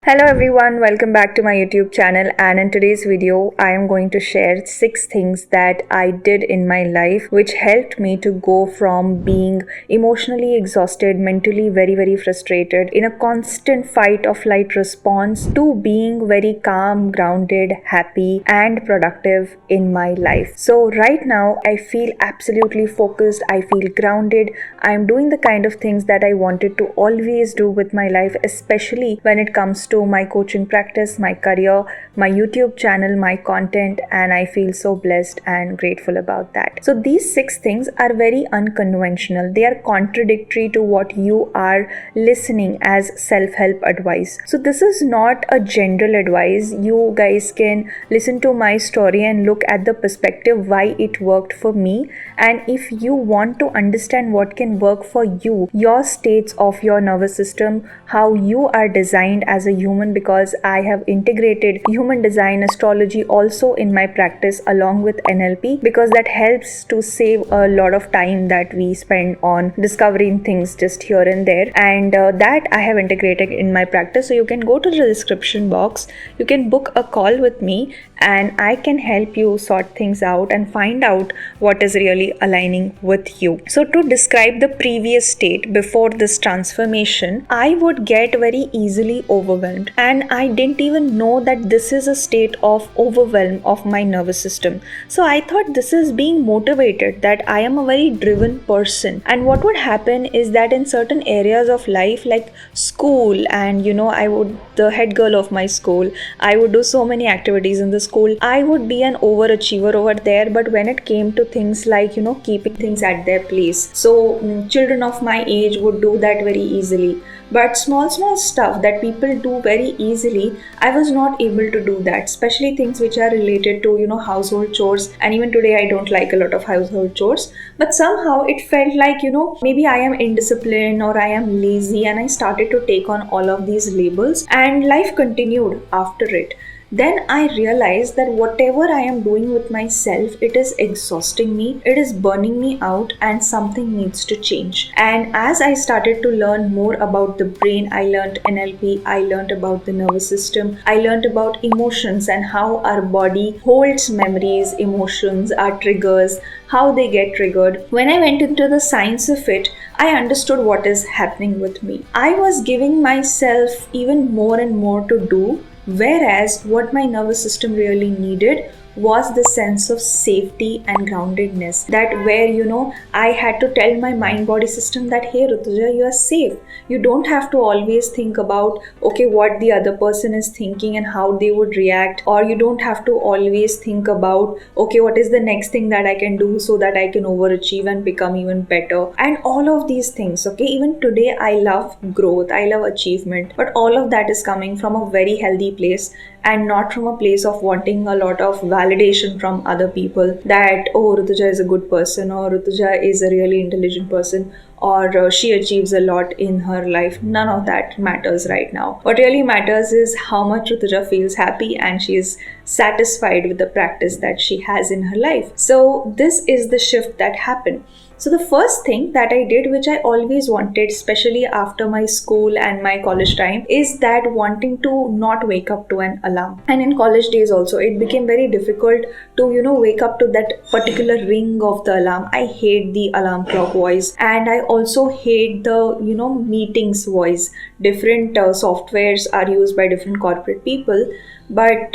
Hello everyone, welcome back to my YouTube channel, and in today's video I am going to share 6 things that I did in my life which helped me to go from being emotionally exhausted, mentally very frustrated, in a constant fight or flight response to being very calm, grounded, happy and productive in my life. So right now I feel absolutely focused, I feel grounded, I am doing the kind of things that I wanted to always do with my life, especially when it comes to my coaching practice, my career, my YouTube channel, my content, and I feel so blessed and grateful about that. So these 6 things are very unconventional. They are contradictory to what you are listening as self-help advice. So this is not a general advice. You guys can listen to my story and look at the perspective why it worked for me, and if you want to understand what can work for you, your states of your nervous system, how you are designed as a human, because I have integrated human design astrology also in my practice along with NLP, because that helps to save a lot of time that we spend on discovering things just here and there, and that I have integrated in my practice. So you can go to the description box, you can book a call with me, and I can help you sort things out and find out what is really aligning with you. So to describe the previous state before this transformation, I would get very easily overwhelmed, and I didn't even know that this is a state of overwhelm of my nervous system. So I thought this is being motivated, that I am a very driven person, and what would happen is that in certain areas of life like school, and I would the head girl of my school, I would do so many activities in the school, I would be an overachiever over there, but when it came to things like keeping things at their place, so children of my age would do that very easily, but small stuff that people do very easily, I was not able to do that, especially things which are related to household chores. And even today I don't like a lot of household chores, but somehow it felt like maybe I am indisciplined or I am lazy, and I started to take on all of these labels, and life continued after it. Then I realized that whatever I am doing with myself, it is exhausting me, it is burning me out, and something needs to change. And as I started to learn more about the brain, I learned NLP, I learned about the nervous system, I learned about emotions and how our body holds memories, emotions, our triggers, how they get triggered. When I went into the science of it, I understood what is happening with me. I was giving myself even more and more to do, whereas what my nervous system really needed was the sense of safety and groundedness, that where I had to tell my mind body system that, hey Rutuja, you are safe. You don't have to always think about what the other person is thinking and how they would react, or you don't have to always think about what is the next thing that I can do so that I can overachieve and become even better, and all of these things. Even today I love growth, I love achievement, but all of that is coming from a very healthy place and not from a place of wanting a lot of validation from other people that, oh, Rutuja is a good person, or Rutuja is a really intelligent person, or she achieves a lot in her life. None of that matters right now. What really matters is how much Rutuja feels happy and she is satisfied with the practice that she has in her life. So this is the shift that happened. So the first thing that I did, which I always wanted, especially after my school and my college time, is that wanting to not wake up to an alarm. And in college days also, it became very difficult to wake up to that particular ring of the alarm. I hate the alarm clock voice, and I also hate the meetings voice. Different softwares are used by different corporate people, but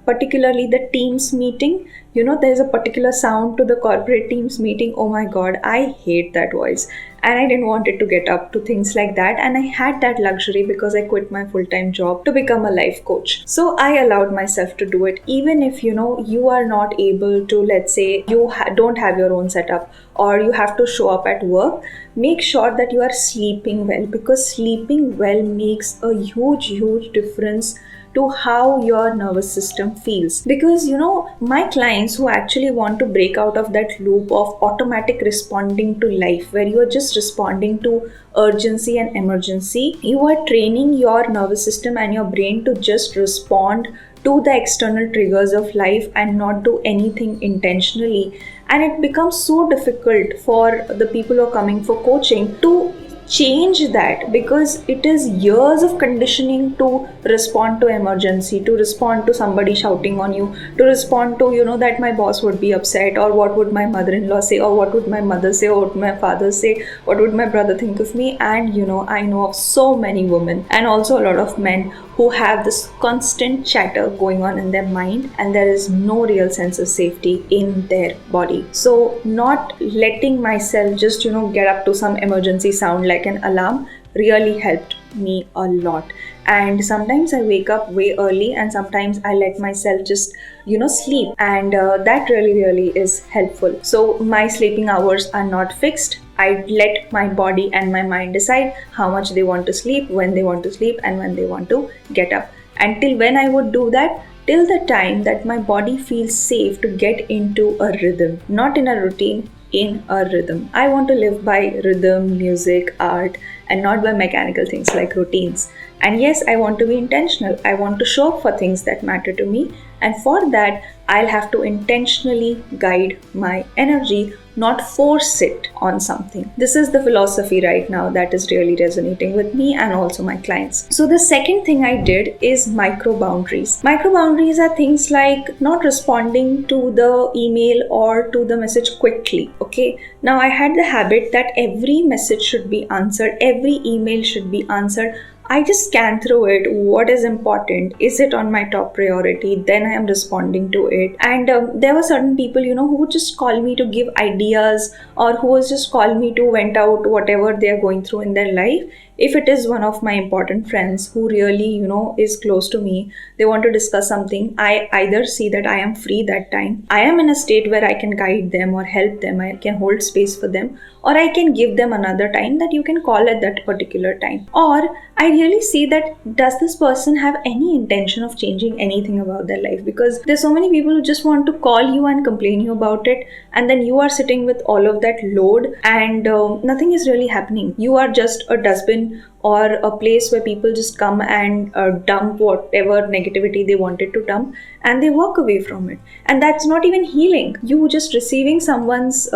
particularly the Teams meeting, there's a particular sound to the corporate Teams meeting. Oh my god, I hate that voice, and I didn't want it to get up to things like that. And I had that luxury because I quit my full-time job to become a life coach, so I allowed myself to do it. Even if you are not able to, let's say you don't have your own setup, or you have to show up at work, make sure that you are sleeping well, because sleeping well makes a huge difference to how your nervous system feels. Because my clients who actually want to break out of that loop of automatic responding to life, where you are just responding to urgency and emergency, you are training your nervous system and your brain to just respond to the external triggers of life and not do anything intentionally. And it becomes so difficult for the people who are coming for coaching to change that, because it is years of conditioning to respond to emergency, to respond to somebody shouting on you, to respond to, that my boss would be upset, or what would my mother-in-law say, or what would my mother say, or what would my father say, what would my brother think of me. And I know of so many women and also a lot of men who have this constant chatter going on in their mind, and there is no real sense of safety in their body. So not letting myself just get up to some emergency sound like an alarm really helped me a lot. And sometimes I wake up way early, and sometimes I let myself just sleep, and that really is helpful. So my sleeping hours are not fixed. I let my body and my mind decide how much they want to sleep, when they want to sleep, and when they want to get up. Until when I would do that? Till the time that my body feels safe to get into a rhythm, not in a routine, in a rhythm. I want to live by rhythm, music, art, and not by mechanical things like routines. And yes, I want to be intentional. I want to show up for things that matter to me. And for that, I'll have to intentionally guide my energy, not force it on something. This is the philosophy right now that is really resonating with me and also my clients. So the second thing I did is micro boundaries. Micro boundaries are things like not responding to the email or to the message quickly. Okay. Now I had the habit that every message should be answered, every email should be answered. I just scan through it. What is important? Is it on my top priority? Then I am responding to it. And there were certain people, who would just call me to give ideas, or who was just call me to vent out whatever they are going through in their life. If it is one of my important friends who really, is close to me, they want to discuss something, I either see that I am free that time, I am in a state where I can guide them or help them, I can hold space for them, or I can give them another time that you can call at that particular time. Or I really see that does this person have any intention of changing anything about their life? Because there's so many people who just want to call you and complain you about it, and then you are sitting with all of that load, and nothing is really happening. You are just a dustbin or a place where people just come and dump whatever negativity they wanted to dump, and they walk away from it. And that's not even healing. You just receiving someone's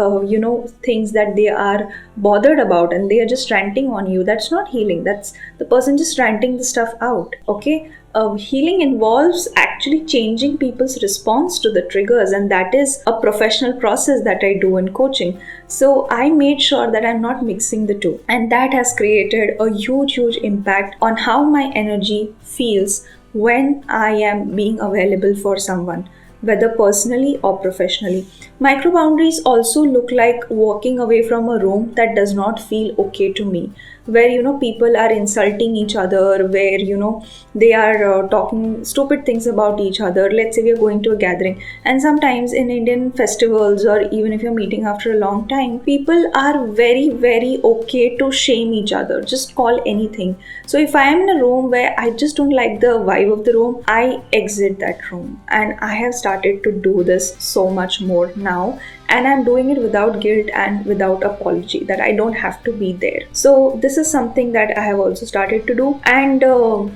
things that they are bothered about, and they are just ranting on you. That's not healing. That's the person just ranting the stuff out. Okay. Healing involves actually changing people's response to the triggers, and that is a professional process that I do in coaching. So I made sure that I'm not mixing the two, and that has created a huge impact on how my energy feels when I am being available for someone, whether personally or professionally. Micro boundaries also look like walking away from a room that does not feel okay to me, where people are insulting each other, where they are talking stupid things about each other. Let's say we are going to a gathering, and sometimes in Indian festivals, or even if you're meeting after a long time, people are very okay to shame each other, just call anything. So if I am in a room where I just don't like the vibe of the room, I exit that room. And I have started to do this so much more now, and I'm doing it without guilt and without apology, that I don't have to be there. So this is something that I have also started to do. And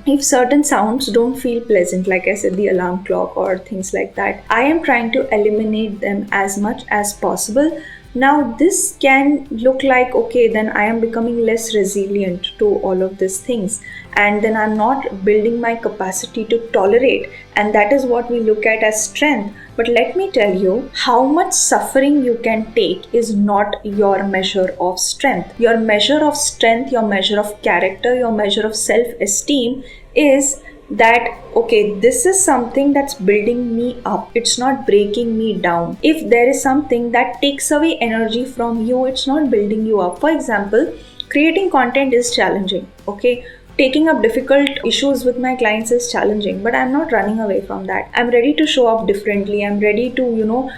if certain sounds don't feel pleasant, like I said, the alarm clock or things like that, I am trying to eliminate them as much as possible. Now this can look like, okay, then I am becoming less resilient to all of these things, and then I'm not building my capacity to tolerate, and that is what we look at as strength. But let me tell you, how much suffering you can take is not your measure of strength. Your measure of strength, your measure of character, your measure of self-esteem is that, okay, this is something that's building me up, it's not breaking me down. If there is something that takes away energy from you, it's not building you up. For example, creating content is challenging. Okay, taking up difficult issues with my clients is challenging, but I'm not running away from that. I'm ready to show up differently. I'm ready to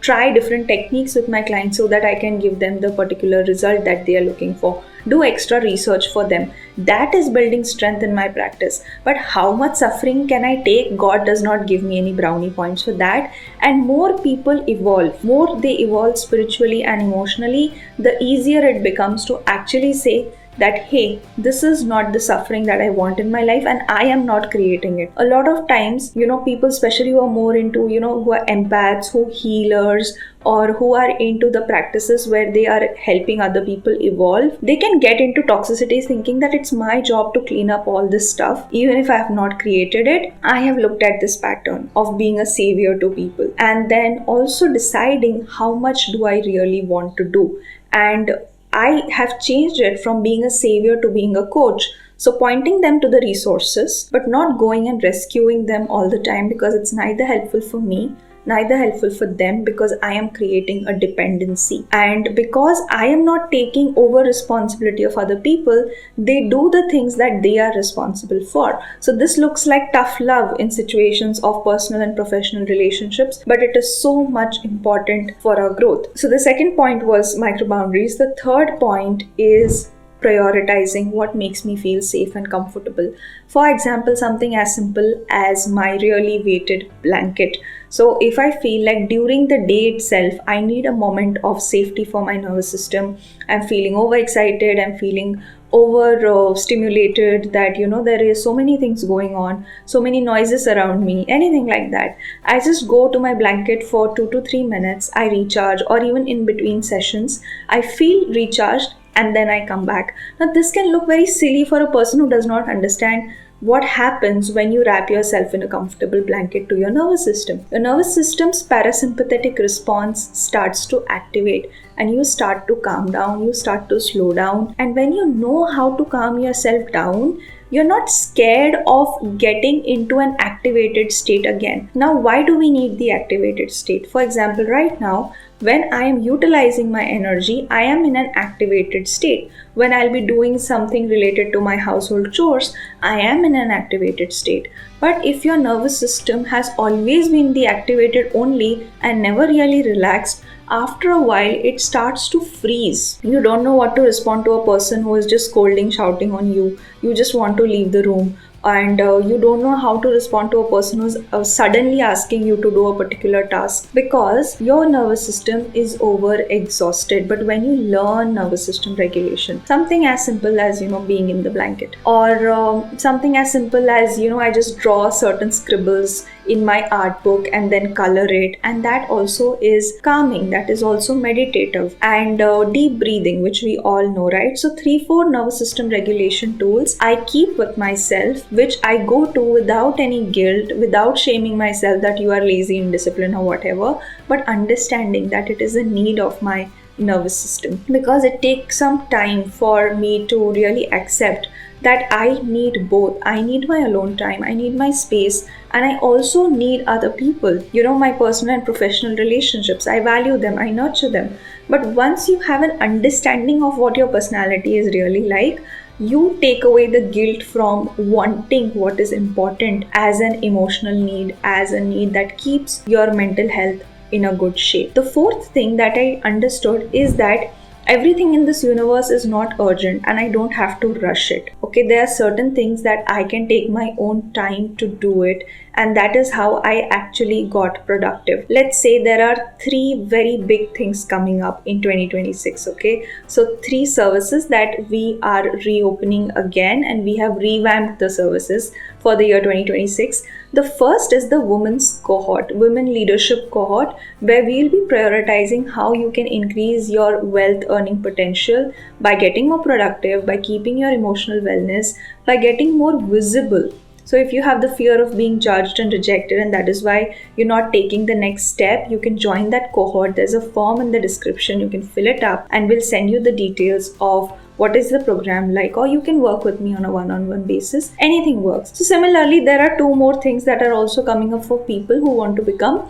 try different techniques with my clients so that I can give them the particular result that they are looking for. Do extra research for them. That is building strength in my practice. But how much suffering can I take? God does not give me any brownie points for that. And more people evolve, more they evolve spiritually and emotionally, the easier it becomes to actually say, that, hey, this is not the suffering that I want in my life and I am not creating it. A lot of times, people, especially who are more into, who are empaths, who healers, or who are into the practices where they are helping other people evolve, they can get into toxicity thinking that it's my job to clean up all this stuff, even if I have not created it. I have looked at this pattern of being a savior to people and then also deciding how much do I really want to do. And I have changed it from being a savior to being a coach. So pointing them to the resources, but not going and rescuing them all the time, because it's neither helpful for me, neither helpful for them, because I am creating a dependency. And because I am not taking over responsibility of other people, they do the things that they are responsible for. So this looks like tough love in situations of personal and professional relationships, but it is so much important for our growth. So the second point was micro boundaries. The third point is prioritizing what makes me feel safe and comfortable. For example, something as simple as my really weighted blanket. So if I feel like during the day itself, I need a moment of safety for my nervous system, I'm feeling overexcited, I'm feeling over stimulated, that there is so many things going on, so many noises around me, anything like that, I just go to my blanket for 2 to 3 minutes, I recharge, or even in between sessions I feel recharged, and then I come back. Now this can look very silly for a person who does not understand what happens when you wrap yourself in a comfortable blanket to your nervous system. Your nervous system's parasympathetic response starts to activate and you start to calm down, you start to slow down. And when you know how to calm yourself down, you're not scared of getting into an activated state again. Now, why do we need the activated state? For example, right now, when I am utilizing my energy, I am in an activated state. When I'll be doing something related to my household chores, I am in an activated state. But if your nervous system has always been deactivated only and never really relaxed, after a while it starts to freeze. You don't know what to respond to a person who is just scolding, shouting on you. You just want to leave the room. And you don't know how to respond to a person who's suddenly asking you to do a particular task, because your nervous system is over exhausted. But when you learn nervous system regulation, something as simple as being in the blanket, or something as simple as I just draw certain scribbles in my art book and then color it, and that also is calming, that is also meditative. And deep breathing, which we all know, right? So 3-4 nervous system regulation tools I keep with myself, which I go to without any guilt, without shaming myself that you are lazy, indisciplined or whatever, but understanding that it is a need of my nervous system. Because it takes some time for me to really accept that I need both. I need my alone time, I need my space, and I also need other people. My personal and professional relationships, I value them, I nurture them. But once you have an understanding of what your personality is really like, you take away the guilt from wanting what is important as an emotional need, as a need that keeps your mental health in a good shape. The fourth thing that I understood is that everything in this universe is not urgent and I don't have to rush it. Okay, there are certain things that I can take my own time to do it, and that is how I actually got productive. Let's say there are 3 very big things coming up in 2026, okay? So 3 services that we are reopening again, and we have revamped the services for the year 2026. The first is the women's cohort, women leadership cohort, where we'll be prioritizing how you can increase your wealth earning potential by getting more productive, by keeping your emotional wellness, by getting more visible. So if you have the fear of being judged and rejected, and that is why you're not taking the next step, you can join that cohort. There's a form in the description. You can fill it up and we'll send you the details of what is the program like, or you can work with me on a one-on-one basis. Anything works. So similarly, there are 2 more things that are also coming up for people who want to become,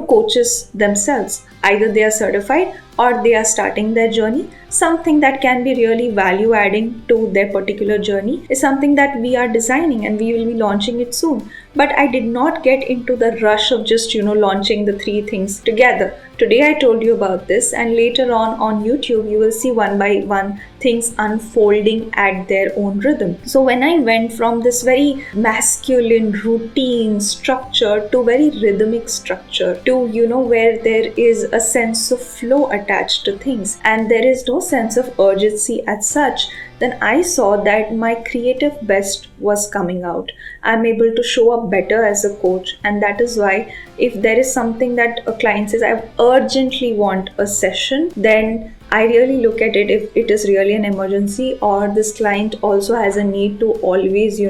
coaches themselves. Either they are certified or they are starting their journey. Something that can be really value adding to their particular journey is something that we are designing, and we will be launching it soon. But I did not get into the rush of just, launching the 3 things together. Today I told you about this, and later on YouTube, you will see one by one things unfolding at their own rhythm. So when I went from this very masculine routine structure to very rhythmic structure to, where there is a sense of flow attached to things and there is no sense of urgency as such, then I saw that my creative best was coming out. I'm able to show up better as a coach, and that is why if there is something that a client says, I urgently want a session, then I really look at it if it is really an emergency, or this client also has a need to always,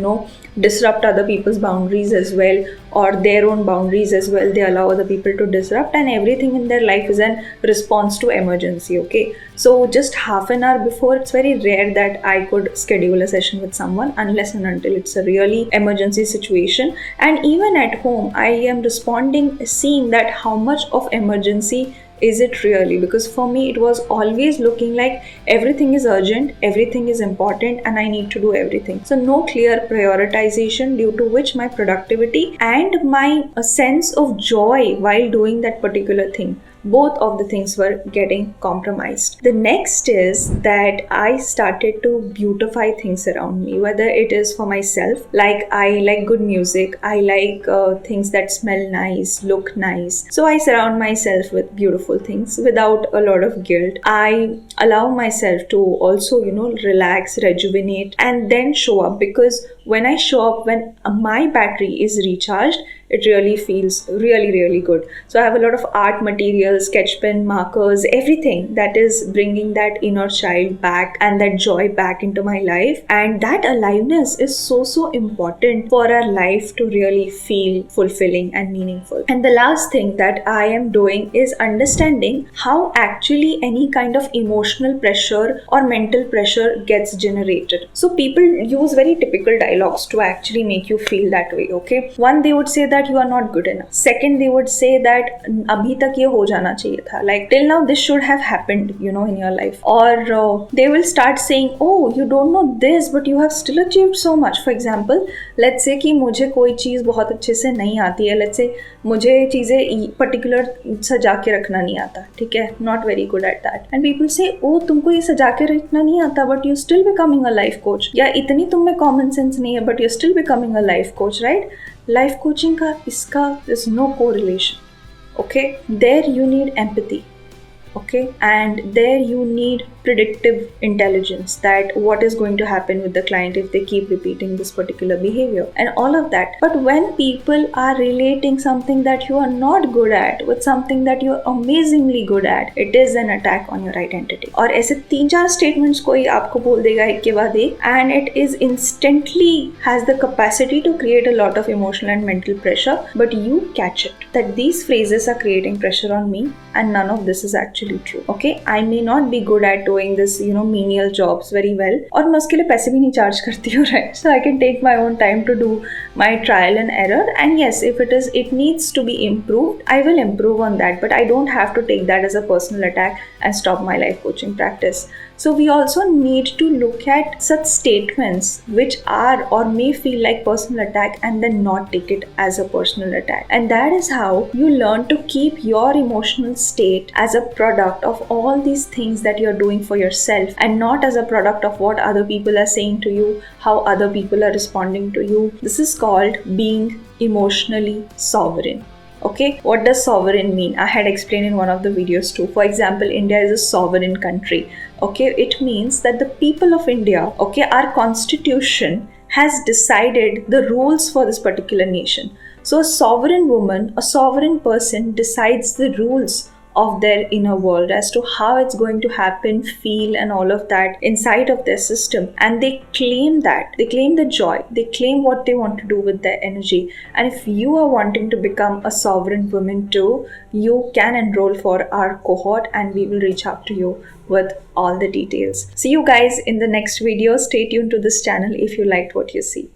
disrupt other people's boundaries as well, or their own boundaries as well. They allow other people to disrupt, and everything in their life is an response to emergency. Okay, so just half an hour before, it's very rare that I could schedule a session with someone unless and until it's a really emergency situation. And even at home, I am responding, seeing that how much of emergency is it really? Because for me, it was always looking like everything is urgent, everything is important, and I need to do everything. So no clear prioritization, due to which my productivity and my sense of joy while doing that particular thing, both of the things were getting compromised. The next is that I started to beautify things around me, whether it is for myself, like I like good music, I like things that smell nice, look nice. So I surround myself with beautiful things without a lot of guilt. I allow myself to also, relax, rejuvenate, and then show up, because when I show up, when my battery is recharged, it really feels really good. So I have a lot of art materials, sketch pen, markers, everything that is bringing that inner child back and that joy back into my life. And that aliveness is so important for our life to really feel fulfilling and meaningful. And the last thing that I am doing is understanding how actually any kind of emotional pressure or mental pressure gets generated. So people use very typical dialogues to actually make you feel that way. Okay, one, they would say that you are not good enough. Second, they would say that abhi tak ye ho jana chahiye tha, like till now this should have happened, in your life. Or they will start saying, oh, you don't know this, but you have still achieved so much. For example, let's say कि मुझे कोई चीज़ बहुत अच्छे से नहीं आती है, let's say मुझे चीज़ें पर्टिकुलर सजा के रखना नहीं आता, ठीक है, not very good at that, and people say, oh, तुमको ये सजा के रखना नहीं आता, but you still becoming a life coach, या इतनी तुम में common sense नहीं है, but you're still becoming a life coach, right? Life coaching का इसका there's no correlation. Okay, there you need empathy. Okay, and there you need predictive intelligence, that what is going to happen with the client if they keep repeating this particular behavior and all of that. But when people are relating something that you are not good at with something that you are amazingly good at, it is an attack on your identity. और ऐसे 3-4 statements कोई आपको बोल देगा एक के बाद एक, and it is instantly has the capacity to create a lot of emotional and mental pressure, but you catch it that these phrases are creating pressure on me, and none of this is actually true. Okay, I may not be good at doing this, menial jobs very well, और मैं उसके लिए पैसे भी नहीं charge करती हूँ, right? So I can take my own time to do my trial and error, and yes, if it needs to be improved, I will improve on that, but I don't have to take that as a personal attack and stop my life coaching practice. So we also need to look at such statements which are or may feel like personal attack, and then not take it as a personal attack. And that is how you learn to keep your emotional state as a product of all these things that you're doing for yourself, and not as a product of what other people are saying to you, how other people are responding to you. This is called being emotionally sovereign. Okay, what does sovereign mean? I had explained in one of the videos too. For example, India is a sovereign country. Okay, it means that the people of India, okay, our constitution has decided the rules for this particular nation. So a sovereign woman, a sovereign person decides the rules of their inner world as to how it's going to happen, feel, and all of that inside of their system. And they claim that. They claim the joy. They claim what they want to do with their energy. And if you are wanting to become a sovereign woman too, you can enroll for our cohort, and we will reach out to you with all the details. See you guys in the next video. Stay tuned to this channel if you liked what you see.